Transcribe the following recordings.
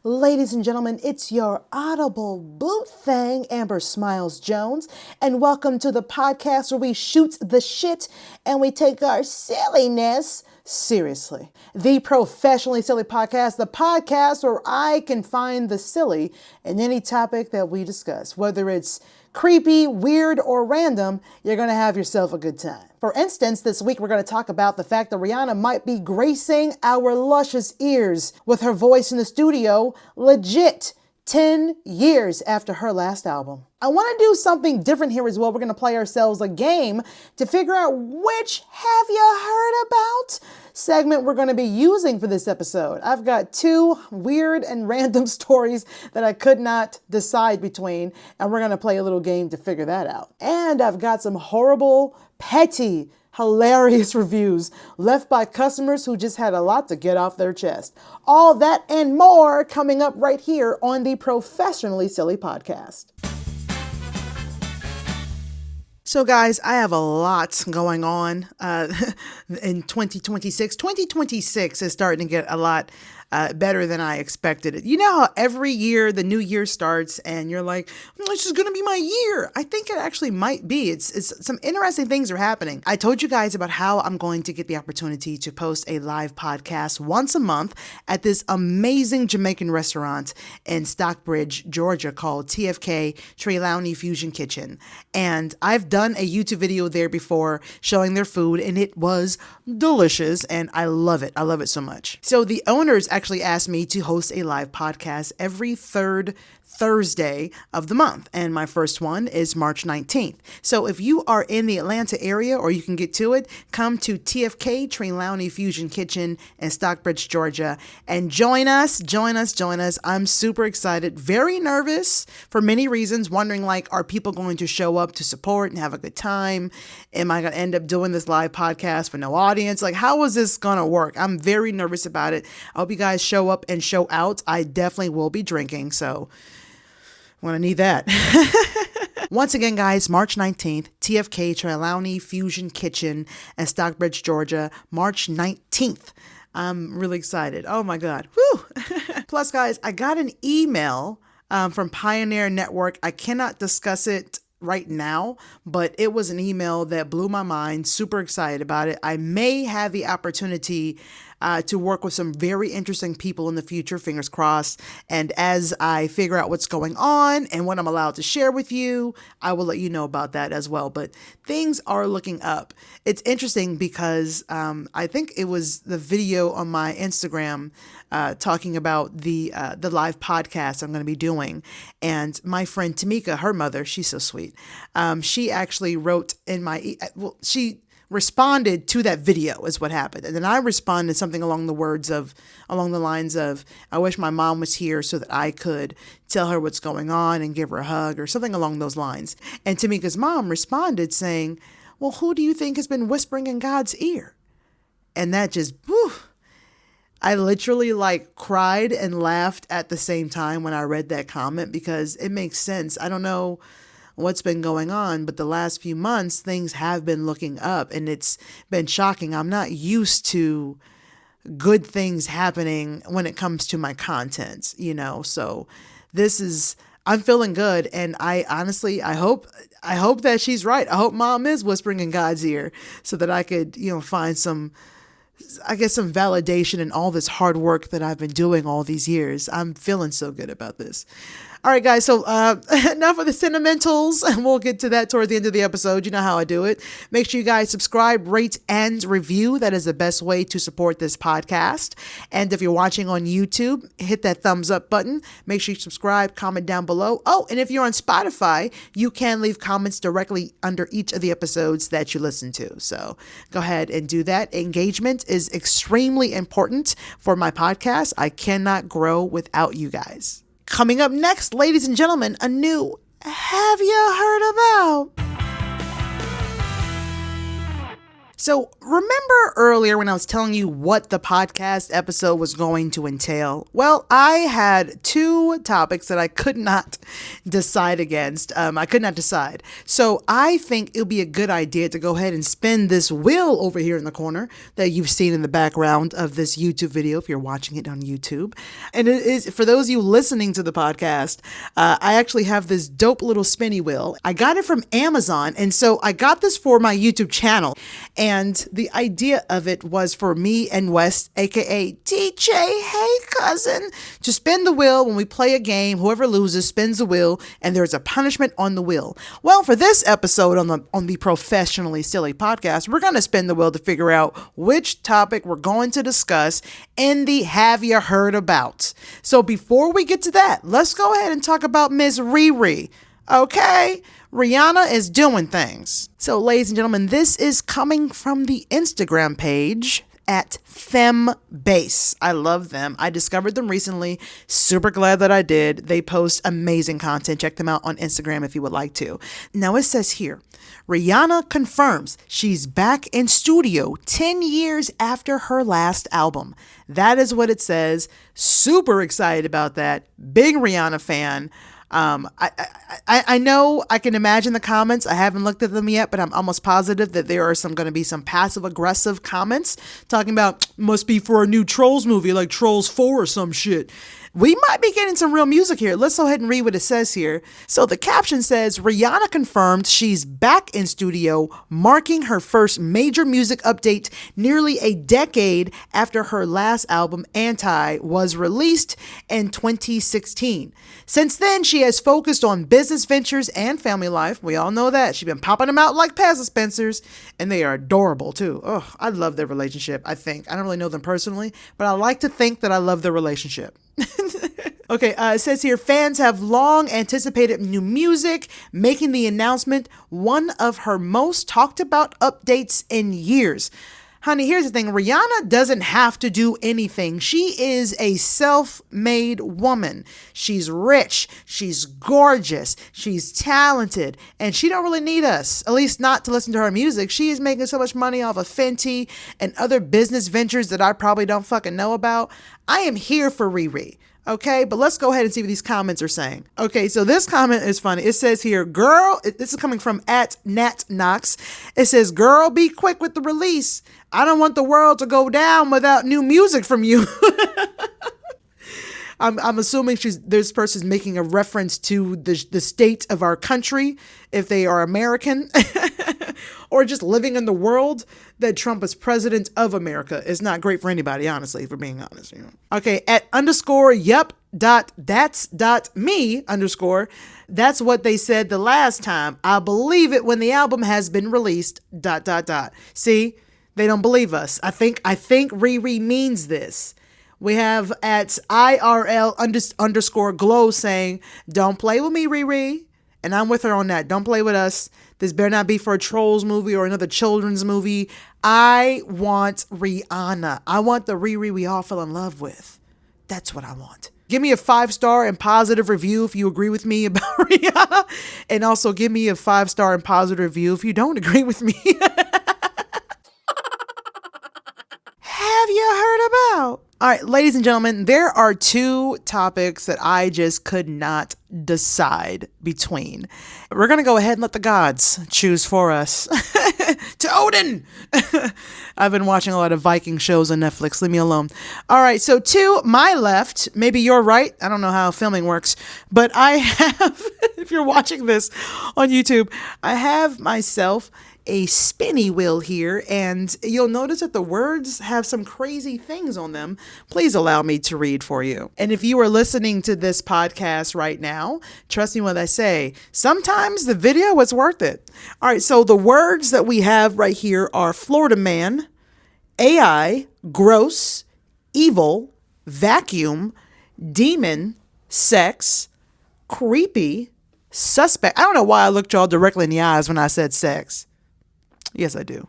Ladies and gentlemen, it's your audible boot thing, Amber Smiles Jones, and welcome to the podcast where we shoot the shit and we take our silliness seriously. The Professionally Silly Podcast, the podcast where I can find the silly in any topic that we discuss. Whether it's creepy, weird, or random, you're going to have yourself a good time. For instance, this week we're going to talk about the fact that Rihanna might be gracing our luscious ears with her voice in the studio legit 10 years after her last album. I want to do something different here as well. We're going to play ourselves a game to figure out which "Have You Heard About" segment we're going to be using for this episode. I've got two weird and random stories that I could not decide between, and we're going to play a little game to figure that out. And I've got some horrible, petty, hilarious reviews left by customers who just had a lot to get off their chest. All that and more coming up right here on the Professionally Silly Podcast. So guys, I have a lot going on in 2026. 2026 is starting to get a lot better than I expected it. You know how every year the new year starts and you're like, this is going to be my year. I think it actually might be. It's some interesting things are happening. I told you guys about how I'm going to get the opportunity to post a live podcast once a month at this amazing Jamaican restaurant in Stockbridge, Georgia called TFK Trelawney Fusion Kitchen. And I've done a YouTube video there before showing their food and it was delicious and I love it. I love it so much. So the owners actually asked me to host a live podcast every third Thursday of the month. And my first one is March 19th. So if you are in the Atlanta area or you can get to it, come to TFK Trelawney Fusion Kitchen in Stockbridge, Georgia, and join us. I'm super excited, very nervous for many reasons, wondering like, are people going to show up to support and have a good time? Am I going to end up doing this live podcast for no audience? Like, how is this going to work? I'm very nervous about it. I hope you guys show up and show out. I definitely will be drinking, so I'm going to need that. Once again, guys, March 19th, TFK Trelawney Fusion Kitchen in Stockbridge, Georgia, March 19th. I'm really excited. Oh my God. Woo! Plus, guys, I got an email from PIONAIRE Network. I cannot discuss it right now, but it was an email that blew my mind. Super excited about it. I may have the opportunity to work with some very interesting people in the future, fingers crossed. And as I figure out what's going on and what I'm allowed to share with you, I will let you know about that as well. But things are looking up. It's interesting because I think it was the video on my Instagram talking about the live podcast I'm going to be doing. And my friend Tamika, her mother, she's so sweet. She actually wrote in my, she responded to that video is what happened. And then I responded something along the lines of, I wish my mom was here so that I could tell her what's going on and give her a hug or something along those lines. And Tamika's mom responded saying, well, who do you think has been whispering in God's ear? And that just, whew, I literally like cried and laughed at the same time when I read that comment because it makes sense. I don't know what's been going on, but the last few months things have been looking up and it's been shocking. I'm not used to good things happening when it comes to my content, so I'm feeling good. And I honestly, I hope that she's right. I hope mom is whispering in God's ear so that I could, find some validation in all this hard work that I've been doing all these years. I'm feeling so good about this. All right, guys. So enough of the sentimentals, and we'll get to that toward the end of the episode. You know how I do it. Make sure you guys subscribe, rate, and review. That is the best way to support this podcast. And if you're watching on YouTube, hit that thumbs up button. Make sure you subscribe, comment down below. Oh, and if you're on Spotify, you can leave comments directly under each of the episodes that you listen to. So go ahead and do that. Engagement is extremely important for my podcast. I cannot grow without you guys. Coming up next, ladies and gentlemen, a new Have You Heard About? So, remember earlier when I was telling you what the podcast episode was going to entail? Well, I had two topics that I could not decide against. I could not decide. So, I think it would be a good idea to go ahead and spin this wheel over here in the corner that you've seen in the background of this YouTube video if you're watching it on YouTube. And it is, for those of you listening to the podcast, I actually have this dope little spinny wheel. I got it from Amazon, and so I got this for my YouTube channel. And the idea of it was for me and Wes, aka DJ, hey cousin, to spin the wheel when we play a game. Whoever loses spins the wheel, and there's a punishment on the wheel. Well, for this episode on the Professionally Silly podcast, we're gonna spin the wheel to figure out which topic we're going to discuss in the Have You Heard About. So before we get to that, let's go ahead and talk about Miss Riri. Okay? Rihanna is doing things. So, ladies and gentlemen, this is coming from the Instagram page at FemBase. I love them. I discovered them recently. Super glad that I did. They post amazing content. Check them out on Instagram if you would like to. Now, it says here, Rihanna confirms she's back in studio 10 years after her last album. That is what it says. Super excited about that. Big Rihanna fan. I know I can imagine the comments. I haven't looked at them yet, but I'm almost positive that there are going to be some passive aggressive comments talking about must be for a new Trolls movie like Trolls 4 or some shit. We might be getting some real music here. Let's go ahead and read what it says here. So the caption says, Rihanna confirmed she's back in studio, marking her first major music update nearly a decade after her last album, Anti, was released in 2016. Since then, she has focused on business ventures and family life. We all know that. She's been popping them out like Pez dispensers, and they are adorable too. Oh, I love their relationship, I think. I don't really know them personally, but I like to think that I love their relationship. Okay, it says here, fans have long anticipated new music, making the announcement one of her most talked about updates in years. Honey, here's the thing. Rihanna doesn't have to do anything. She is a self-made woman. She's rich. She's gorgeous. She's talented. And she don't really need us, at least not to listen to her music. She is making so much money off of Fenty and other business ventures that I probably don't fucking know about. I am here for Riri. Okay, but let's go ahead and see what these comments are saying. Okay, so this comment is funny. It says here, girl, this is coming from @NatKnox. It says, girl, be quick with the release. I don't want the world to go down without new music from you. I'm assuming this person's making a reference to the state of our country, if they are American, or just living in the world that Trump is president of America is not great for anybody, honestly, if we're being honest. You know? Okay, @_yup.that's.me_. That's what they said the last time. I'll believe it when the album has been released. ... See, they don't believe us. I think Riri means this. We have @IRL_glow saying, don't play with me, Riri. And I'm with her on that. Don't play with us. This better not be for a Trolls movie or another children's movie. I want Rihanna. I want the Riri we all fell in love with. That's what I want. Give me a 5-star and positive review if you agree with me about Rihanna. And also give me a 5-star and positive review if you don't agree with me. Have you heard about? All right, ladies and gentlemen, there are two topics that I just could not decide between. We're going to go ahead and let the gods choose for us. To Odin! I've been watching a lot of Viking shows on Netflix. Leave me alone. All right, so to my left, maybe you're right. I don't know how filming works, but I have, if you're watching this on YouTube, I have myself a spinny wheel here, and you'll notice that the words have some crazy things on them. Please allow me to read for you. And if you are listening to this podcast right now, trust me when I say, sometimes the video is worth it. All right, so the words that we have right here are Florida man, AI, gross, evil, vacuum, demon, sex, creepy, suspect. I don't know why I looked y'all directly in the eyes when I said sex. Yes, I do.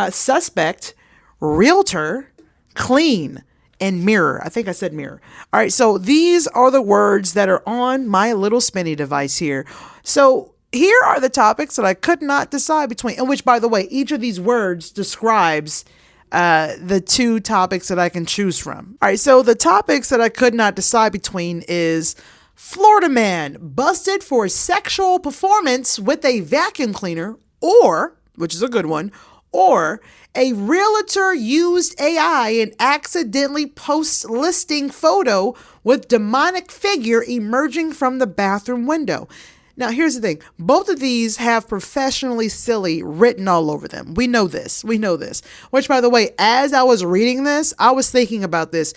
Suspect, realtor, clean, and mirror. I think I said mirror. All right, so these are the words that are on my little spinny device here. So here are the topics that I could not decide between, and which, by the way, each of these words describes the two topics that I can choose from. All right, so the topics that I could not decide between is Florida man busted for sexual performance with a vacuum cleaner, or, which is a good one, or a realtor used AI and accidentally posts listing photo with demonic figure emerging from the bathroom window. Now, here's the thing. Both of these have professionally silly written all over them. We know this. Which, by the way, as I was reading this, I was thinking about this.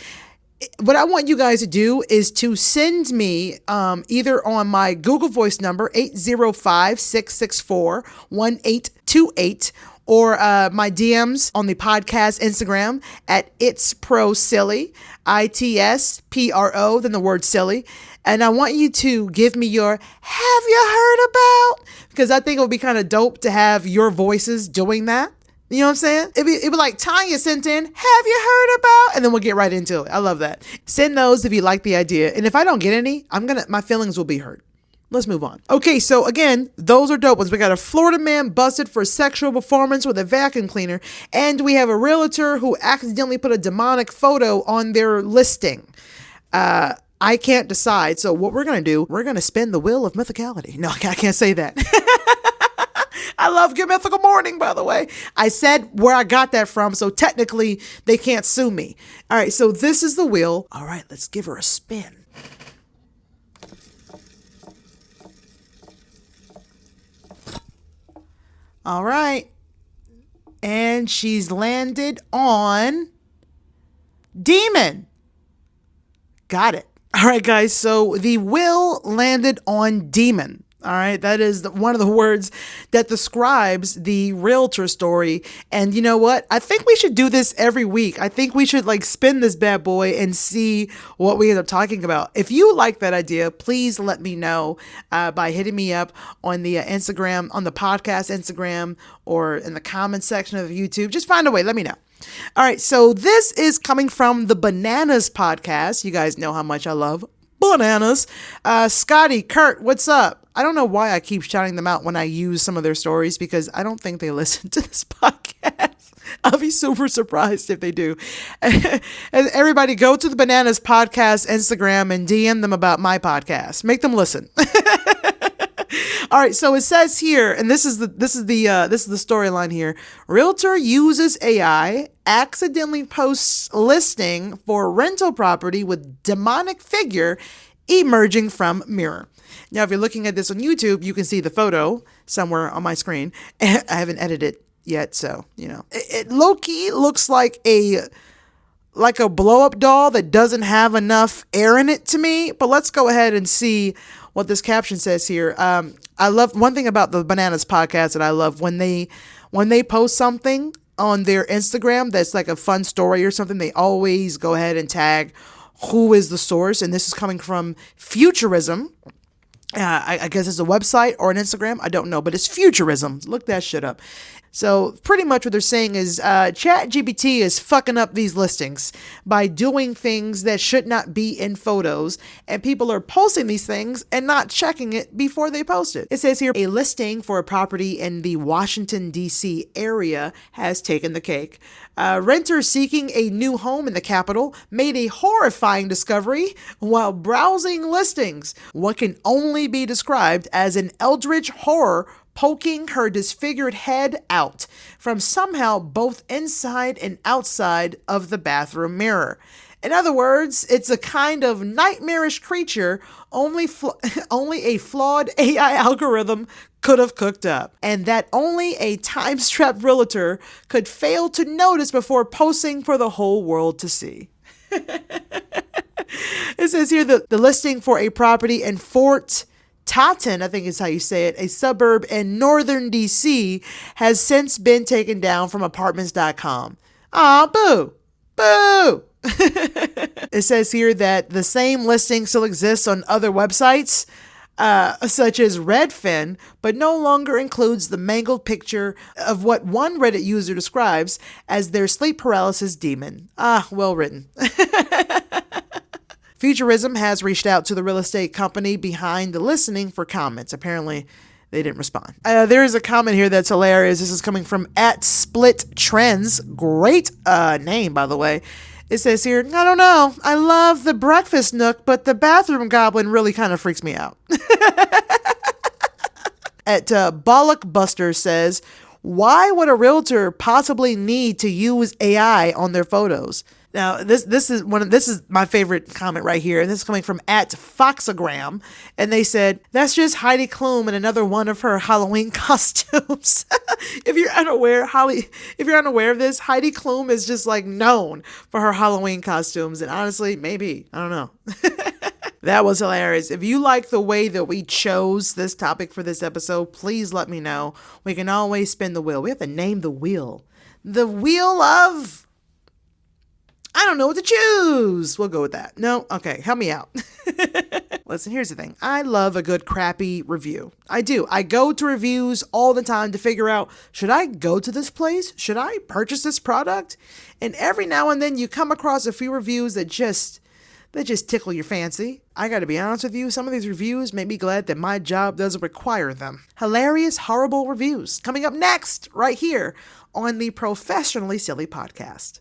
What I want you guys to do is to send me either on my Google Voice number, 805-664-1828, or my DMs on the podcast Instagram at It's Pro Silly, ITSPRO, then the word silly. And I want you to give me your have you heard about? Because I think it would be kind of dope to have your voices doing that. You know what I'm saying? It'd be like Tanya sent in, have you heard about? And then we'll get right into it. I love that. Send those if you like the idea. And if I don't get any, my feelings will be hurt. Let's move on. Okay, so again, those are dope ones. We got a Florida man busted for sexual performance with a vacuum cleaner. And we have a realtor who accidentally put a demonic photo on their listing. I can't decide. So what we're going to do, we're going to spin the wheel of mythicality. No, I can't say that. I love Good Mythical Morning, by the way. I said where I got that from, so technically they can't sue me. All right, so this is the wheel. All right, let's give her a spin. All right. And she's landed on demon. Got it. All right, guys. So the wheel landed on demon. All right. That is one of the words that describes the realtor story. And you know what? I think we should do this every week. I think we should spin this bad boy and see what we end up talking about. If you like that idea, please let me know by hitting me up on the Instagram, on the podcast Instagram, or in the comment section of YouTube. Just find a way. Let me know. All right, so this is coming from the Bananas podcast. You guys know how much I love bananas. Scotty, Kurt, what's up? I don't know why I keep shouting them out when I use some of their stories because I don't think they listen to this podcast. I'll be super surprised if they do. And everybody go to the Bananas podcast Instagram and DM them about my podcast. Make them listen. All right, so it says here, and this is the storyline here. Realtor uses AI, accidentally posts listing for rental property with demonic figure emerging from mirror. Now, if you're looking at this on YouTube, you can see the photo somewhere on my screen. I haven't edited it yet, so it low-key looks like a blow-up doll that doesn't have enough air in it to me. But let's go ahead and see what this caption says here. I love one thing about the Bananas podcast that I love when they post something on their Instagram that's like a fun story or something, they always go ahead and tag who is the source. And this is coming from Futurism. I guess it's a website or an Instagram. I don't know, but it's Futurism. Look that shit up. So pretty much what they're saying is ChatGPT is fucking up these listings by doing things that should not be in photos, and people are posting these things and not checking it before they post it. It says here, a listing for a property in the Washington, D.C. area has taken the cake. Renters seeking a new home in the capital made a horrifying discovery while browsing listings. What can only be described as an eldritch horror poking her disfigured head out from somehow both inside and outside of the bathroom mirror. In other words, it's a kind of nightmarish creature only a flawed AI algorithm could have cooked up, and that only a time-strapped realtor could fail to notice before posting for the whole world to see. It says here that the listing for a property in Fort Totten, I think is how you say it, a suburb in northern DC, has since been taken down from apartments.com. Aw, boo. Boo. It says here that the same listing still exists on other websites, such as Redfin, but no longer includes the mangled picture of what one Reddit user describes as their sleep paralysis demon. Ah, well written. Futurism has reached out to the real estate company behind the listing for comments. Apparently, They didn't respond. There is a comment here that's hilarious. This is coming from @SplitTrends. Great name, by the way. It says here, I don't know. I love the breakfast nook, but the bathroom goblin really kind of freaks me out. Bollock Buster says, why would a realtor possibly need to use AI on their photos? Now, this is my favorite comment right here. And this is coming from @Foxagram. And they said, that's just Heidi Klum in another one of her Halloween costumes. If you're unaware of this, Heidi Klum is just like known for her Halloween costumes. And honestly, maybe, I don't know. That was hilarious. If you like the way that we chose this topic for this episode, please let me know. We can always spin the wheel. We have to name the wheel. The wheel of... I don't know what to choose. We'll go with that. No? Okay, help me out. Listen, here's the thing. I love a good crappy review. I do. I go to reviews all the time to figure out, should I go to this place? Should I purchase this product? And every now and then you come across a few reviews that just tickle your fancy. I gotta be honest with you, some of these reviews make me glad that my job doesn't require them. Hilarious, horrible reviews. Coming up next, right here on the Professionally Silly Podcast.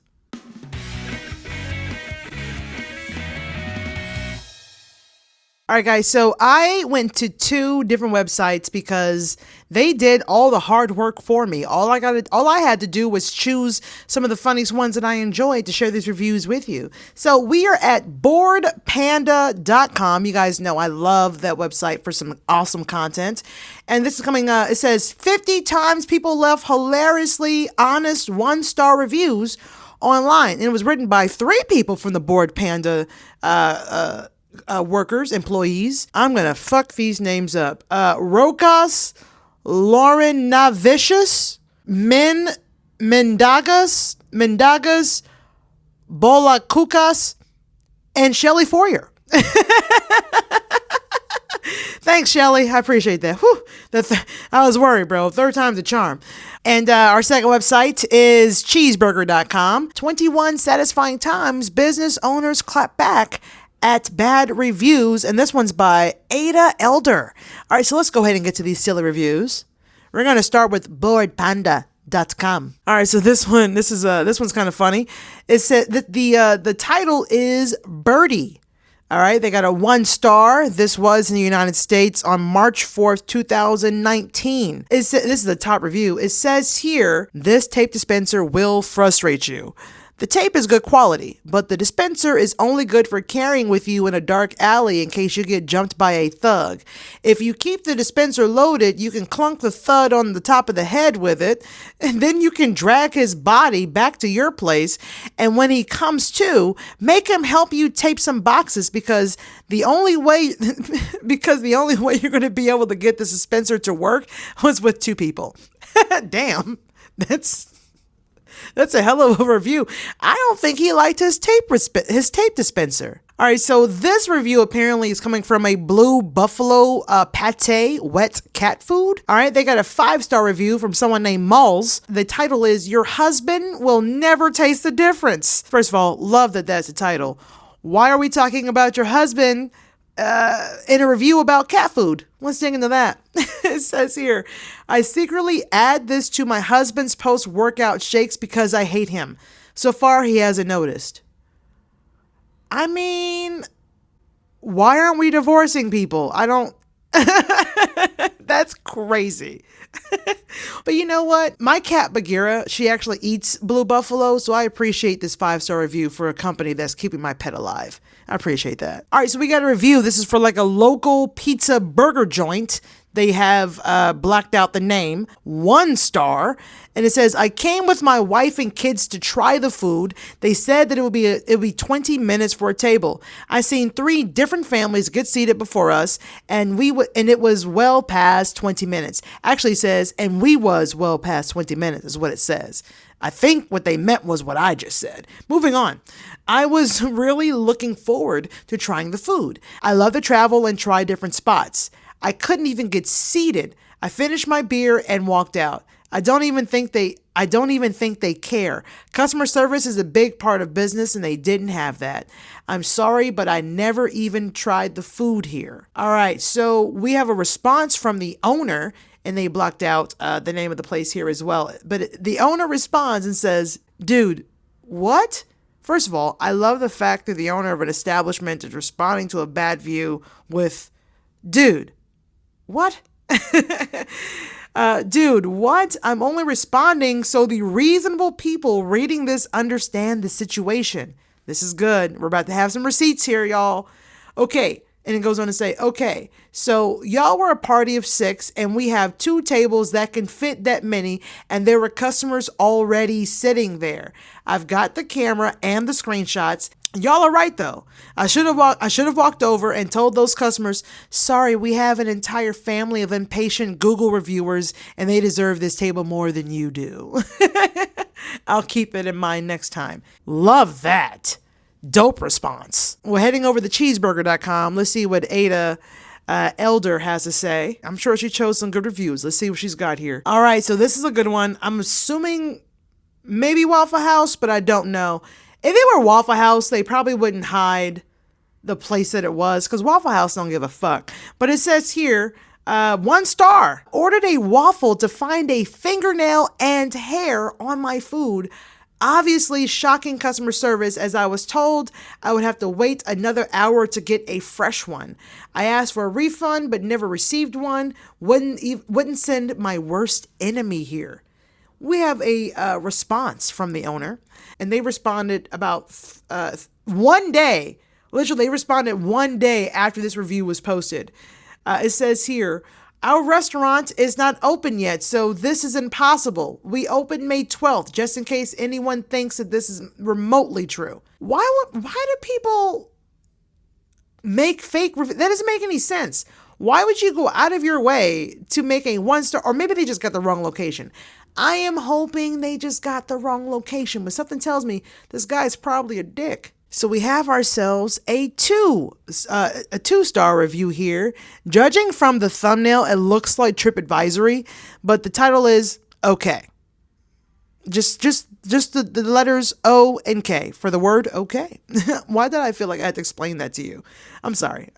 All right, guys, so I went to 2 different websites because they did all the hard work for me. All I had to do was choose some of the funniest ones that I enjoyed to share these reviews with you. So we are at boredpanda.com. You guys know I love that website for some awesome content. And this is coming, it says 50 times people left hilariously honest 1-star reviews online. And it was written by 3 people from the Bored Panda workers, employees. I'm gonna fuck these names up. Rokas, Lauren Navicius, Mendagas, Bola Kukas, and Shelly Fourier. Thanks, Shelly. I appreciate that. Whew, I was worried, bro. 3rd time's a charm. And our second website is cheeseburger.com. 21 satisfying times business owners clap back at bad reviews, and this one's by Ada Elder. All right, so let's go ahead and get to these silly reviews. We're going to start with boredpanda.com. All right, so this one's kind of funny. It said that the title is Birdie. All right, they got a 1-star. This was in the United States on March 4th, 2019. This is the top review. It says here, this tape dispenser will frustrate you. The tape is good quality, but the dispenser is only good for carrying with you in a dark alley in case you get jumped by a thug. If you keep the dispenser loaded, you can clunk the thud on the top of the head with it, and then you can drag his body back to your place, and when he comes to, make him help you tape some boxes because the only way you're going to be able to get this dispenser to work was with 2 people. Damn, that's a hell of a review. I don't think he liked his tape dispenser. All right, so this review apparently is coming from a Blue Buffalo pate wet cat food. All right, they got a 5-star review from someone named Malls. The title is, Your Husband Will Never Taste the Difference. First of all, love that that's the title. Why are we talking about your husband in a review about cat food? Let's dig into that. It says here, I secretly add this to my husband's post-workout shakes because I hate him. So far, he hasn't noticed. I mean, why aren't we divorcing people? I don't... That's crazy. But you know what? My cat Bagheera, she actually eats Blue Buffalo, so I appreciate this 5-star review for a company that's keeping my pet alive. I appreciate that. All right, so we got a review. This is for like a local pizza burger joint. They have blacked out the name. 1 star. And it says, I came with my wife and kids to try the food. They said that it would be 20 minutes for a table. I seen 3 different families get seated before us, and it was well past 20 minutes. Actually says, and we was well past 20 minutes is what it says. I think what they meant was what I just said. Moving on. I was really looking forward to trying the food. I love to travel and try different spots. I couldn't even get seated. I finished my beer and walked out. I don't even think they care. Customer service is a big part of business and they didn't have that. I'm sorry, but I never even tried the food here. All right, so we have a response from the owner, and they blocked out the name of the place here as well. But the owner responds and says, dude, what? First of all, I love the fact that the owner of an establishment is responding to a bad view with, dude, what? Dude, what? I'm only responding so the reasonable people reading this understand the situation. This is good. We're about to have some receipts here, y'all. Okay. And it goes on to say, okay, so y'all were a party of 6 and we have 2 tables that can fit that many and there were customers already sitting there. I've got the camera and the screenshots. Y'all are right though. I should have walked over and told those customers, sorry, we have an entire family of impatient Google reviewers and they deserve this table more than you do. I'll keep it in mind next time. Love that. Dope response. Well, heading over to cheeseburger.com, let's see what Ada Elder has to say. I'm sure she chose some good reviews. Let's see what she's got here. All right, so this is a good one. I'm assuming maybe Waffle House, but I don't know. If it were Waffle House, they probably wouldn't hide the place that it was because Waffle House don't give a fuck. But it says here, 1 star. Ordered a waffle to find a fingernail and hair on my food. Obviously shocking customer service, as I was told I would have to wait another hour to get a fresh one. I asked for a refund but never received one. Wouldn't send my worst enemy here. We have a response from the owner, and they responded about 1 day. Literally, they responded 1 day after this review was posted. It says here, our restaurant is not open yet, so this is impossible. We open May 12th, just in case anyone thinks that this is remotely true. Why do people make fake reviews? That doesn't make any sense. Why would you go out of your way to make a 1-star, or maybe they just got the wrong location. I am hoping they just got the wrong location, but something tells me this guy's probably a dick. So we have ourselves a 2-star review here. Judging from the thumbnail, it looks like TripAdvisory, but the title is okay. Just the letters O and K for the word okay. Why did I feel like I had to explain that to you? I'm sorry.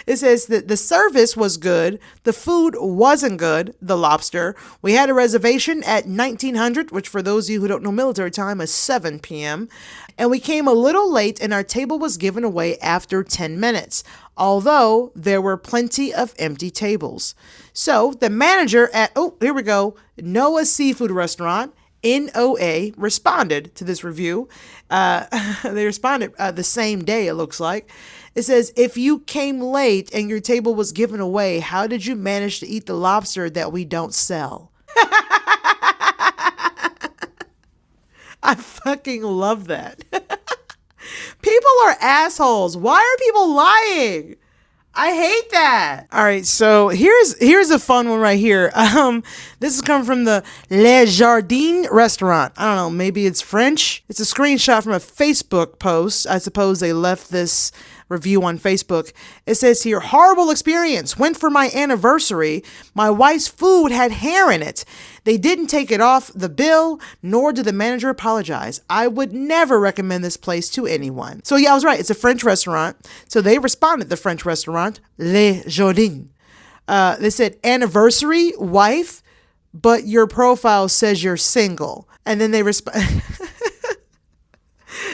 It says that the service was good. The food wasn't good. The lobster. We had a reservation at 1900, which for those of you who don't know military time is 7 p.m. And we came a little late and our table was given away after 10 minutes. Although there were plenty of empty tables. So the manager at, here we go, Noah Seafood Restaurant, NOA, responded to this review. They responded the same day, it looks like. It says, if you came late and your table was given away, how did you manage to eat the lobster that we don't sell? I fucking love that. People are assholes. Why are people lying? I hate that. All right, so here's a fun one right here. This is coming from the Le Jardin restaurant. I don't know, maybe it's French. It's a screenshot from a Facebook post. I suppose they left this review on Facebook. It says here, horrible experience. Went for my anniversary. My wife's food had hair in it. They didn't take it off the bill, nor did the manager apologize. I would never recommend this place to anyone. So yeah, I was right. It's a French restaurant. So they responded, the French restaurant, Le Jardin. They said, anniversary, wife, but your profile says you're single. And then they respond.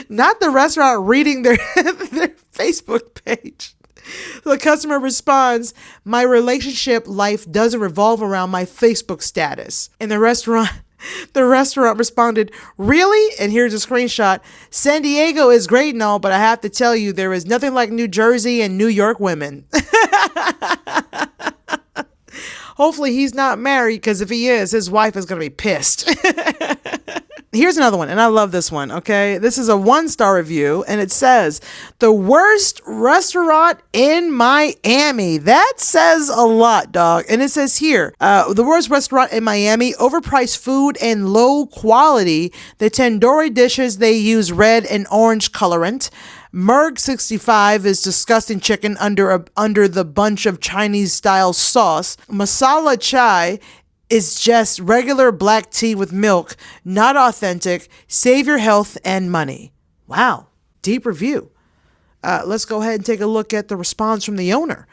Not the restaurant reading their Facebook page. The customer responds, my relationship life doesn't revolve around my Facebook status. And the restaurant responded, really? And here's a screenshot. San Diego is great and all, but I have to tell you, there is nothing like New Jersey and New York women. Hopefully he's not married, because if he is, his wife is going to be pissed. Here's another one, and I love this one, okay? This is a 1-star review, and it says, the worst restaurant in Miami. That says a lot, dog. And it says here, the worst restaurant in Miami, overpriced food and low quality. The tandoori dishes, they use red and orange colorant. Merg 65 is disgusting chicken under the bunch of Chinese-style sauce. Masala chai is just regular black tea with milk, not authentic. Save your health and money. Wow, deep review. Let's go ahead and take a look at the response from the owner.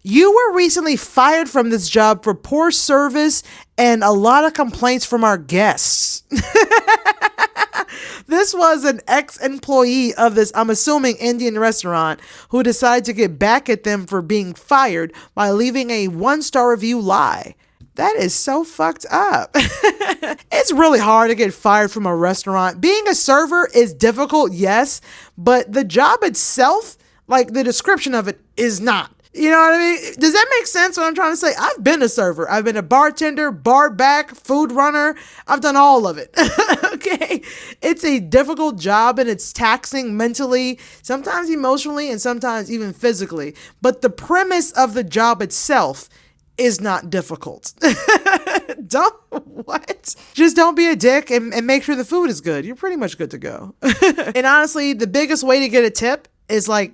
You were recently fired from this job for poor service and a lot of complaints from our guests. This was an ex-employee of this, I'm assuming, Indian restaurant who decided to get back at them for being fired by leaving a 1-star review lie. That is so fucked up. It's really hard to get fired from a restaurant. Being a server is difficult, yes, but the job itself, like the description of it, is not. You know what I mean? Does that make sense what I'm trying to say? I've been a server. I've been a bartender, bar back, food runner. I've done all of it. Okay? It's a difficult job and it's taxing mentally, sometimes emotionally, and sometimes even physically. But the premise of the job itself is not difficult. Just don't be a dick and make sure the food is good. You're pretty much good to go. And honestly, the biggest way to get a tip is like,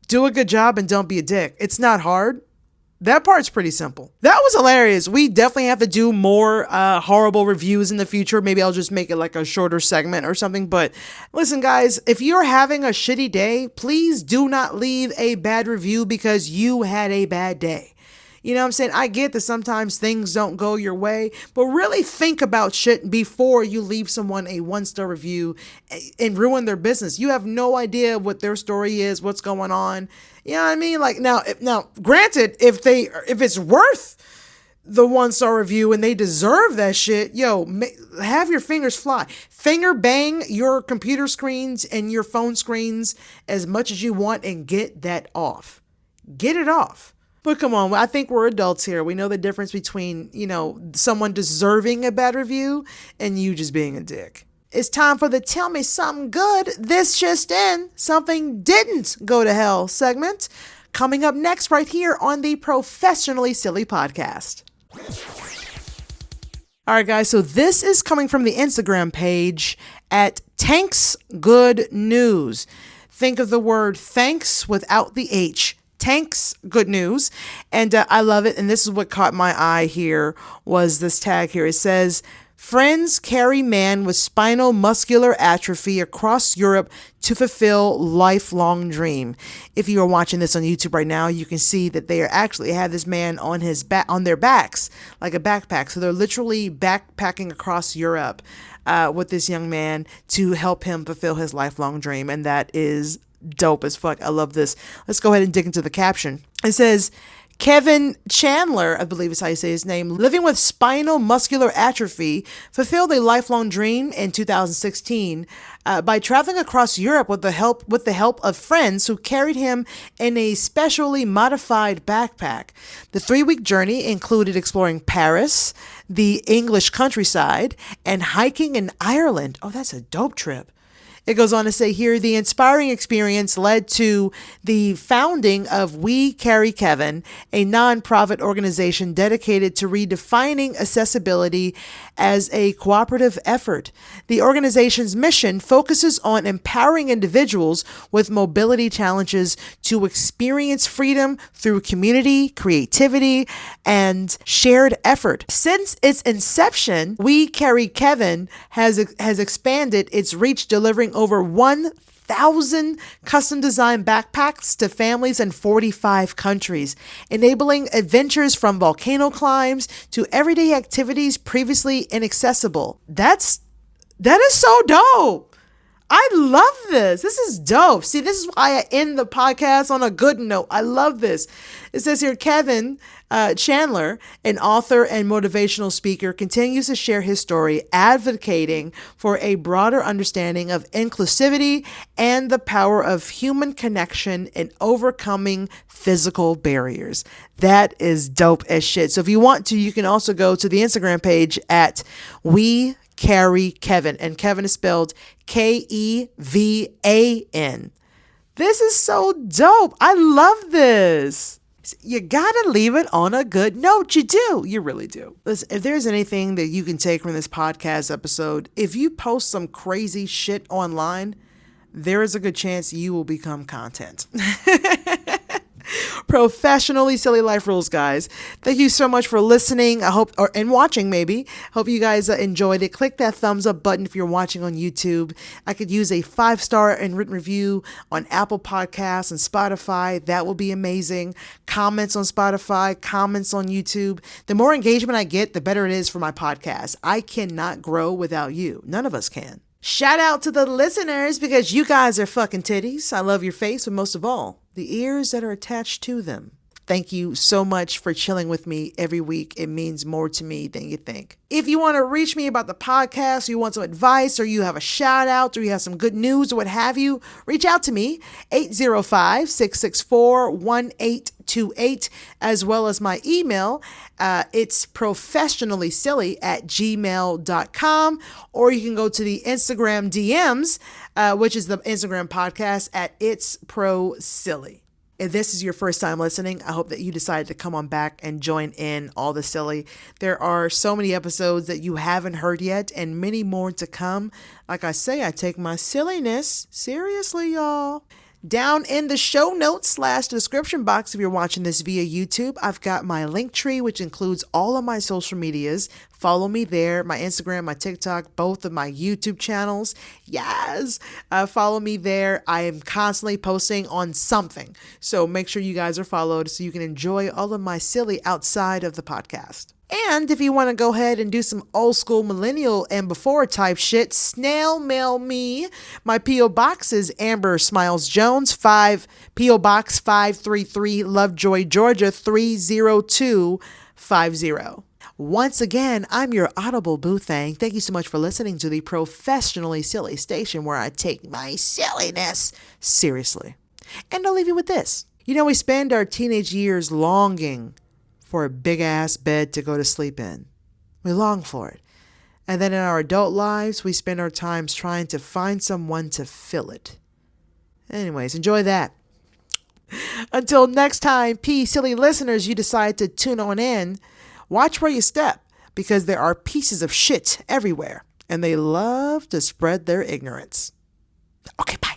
do a good job and don't be a dick. It's not hard. That part's pretty simple. That was hilarious. We definitely have to do more horrible reviews in the future. Maybe I'll just make it like a shorter segment or something. But listen, guys, if you're having a shitty day, please do not leave a bad review because you had a bad day. You know what I'm saying? I get that sometimes things don't go your way, but really think about shit before you leave someone a 1-star review and ruin their business. You have no idea what their story is, what's going on. You know what I mean? Like now, granted, if it's worth the 1-star review and they deserve that shit, have your fingers fly. Finger bang your computer screens and your phone screens as much as you want and get that off. Get it off. But come on, I think we're adults here. We know the difference between, someone deserving a bad review and you just being a dick. It's time for the Tell Me Something Good. This just in, something didn't go to hell segment. Coming up next right here on the Professionally Silly podcast. All right, guys. So this is coming from the Instagram page at Tank's Good News. Think of the word thanks without the H. Tank's Good News. And I love it. And this is what caught my eye here was this tag here. It says, friends carry man with spinal muscular atrophy across Europe to fulfill lifelong dream. If you are watching this on YouTube right now, you can see that they actually have this man on his back, on their backs, like a backpack. So they're literally backpacking across Europe with this young man to help him fulfill his lifelong dream. And that is dope as fuck. I love this. Let's go ahead and dig into the caption. It says, Kevin Chandler, I believe is how you say his name, living with spinal muscular atrophy, fulfilled a lifelong dream in 2016 by traveling across Europe with the help of friends who carried him in a specially modified backpack. The 3-week journey included exploring Paris, the English countryside, and hiking in Ireland. Oh, that's a dope trip. It goes on to say here, the inspiring experience led to the founding of We Carry Kevin, a nonprofit organization dedicated to redefining accessibility as a cooperative effort. The organization's mission focuses on empowering individuals with mobility challenges to experience freedom through community, creativity, and shared effort. Since its inception, We Carry Kevin has expanded its reach, delivering over 1,000 custom designed backpacks to families in 45 countries, enabling adventures from volcano climbs to everyday activities previously inaccessible. That is so dope. I love this. This is dope. See, this is why I end the podcast on a good note. I love this. It says here, Kevin Chandler, an author and motivational speaker, continues to share his story, advocating for a broader understanding of inclusivity and the power of human connection in overcoming physical barriers. That is dope as shit. So if you want to, you can also go to the Instagram page at We Carry Kevin, and Kevin is spelled Kevan. This is so dope. I love this. You gotta leave it on a good note. You do. You really do. Listen, if there's anything that you can take from this podcast episode, if you post some crazy shit online, there is a good chance you will become content. Professionally silly life rules, guys. Thank you so much for listening. I hope, and watching maybe. Hope you guys enjoyed it. Click that thumbs up button if you're watching on YouTube. I could use a 5-star and written review on Apple Podcasts and Spotify. That will be amazing. Comments on Spotify, comments on YouTube. The more engagement I get, the better it is for my podcast. I cannot grow without you. None of us can. Shout out to the listeners because you guys are fucking titties. I love your face, but most of all, the ears that are attached to them. Thank you so much for chilling with me every week. It means more to me than you think. If you want to reach me about the podcast, or you want some advice, or you have a shout out, or you have some good news, or what have you, reach out to me, 805-664-1828, as well as my email. It's professionallysilly@gmail.com, or you can go to the Instagram DMs, which is the Instagram podcast at It's Pro Silly. If this is your first time listening, I hope that you decided to come on back and join in all the silly. There are so many episodes that you haven't heard yet and many more to come. Like I say, I take my silliness seriously, y'all. Down in the show notes / description box, if you're watching this via YouTube, I've got my link tree, which includes all of my social medias. Follow me there, my Instagram, my TikTok, both of my YouTube channels. Yes, follow me there. I am constantly posting on something. So make sure you guys are followed so you can enjoy all of my silly outside of the podcast. And if you want to go ahead and do some old school millennial and before type shit, snail mail me. My P.O. Box is Amber Smiles Jones, P.O. Box 533, Lovejoy, Georgia 30250. Once again, I'm your Audible Boo Thang. Thank you so much for listening to the Professionally Silly station where I take my silliness seriously. And I'll leave you with this. You know, we spend our teenage years longing for a big-ass bed to go to sleep in. We long for it. And then in our adult lives, we spend our times trying to find someone to fill it. Anyways, enjoy that. Until next time, silly listeners, you decide to tune on in. Watch where you step, because there are pieces of shit everywhere, and they love to spread their ignorance. Okay, bye.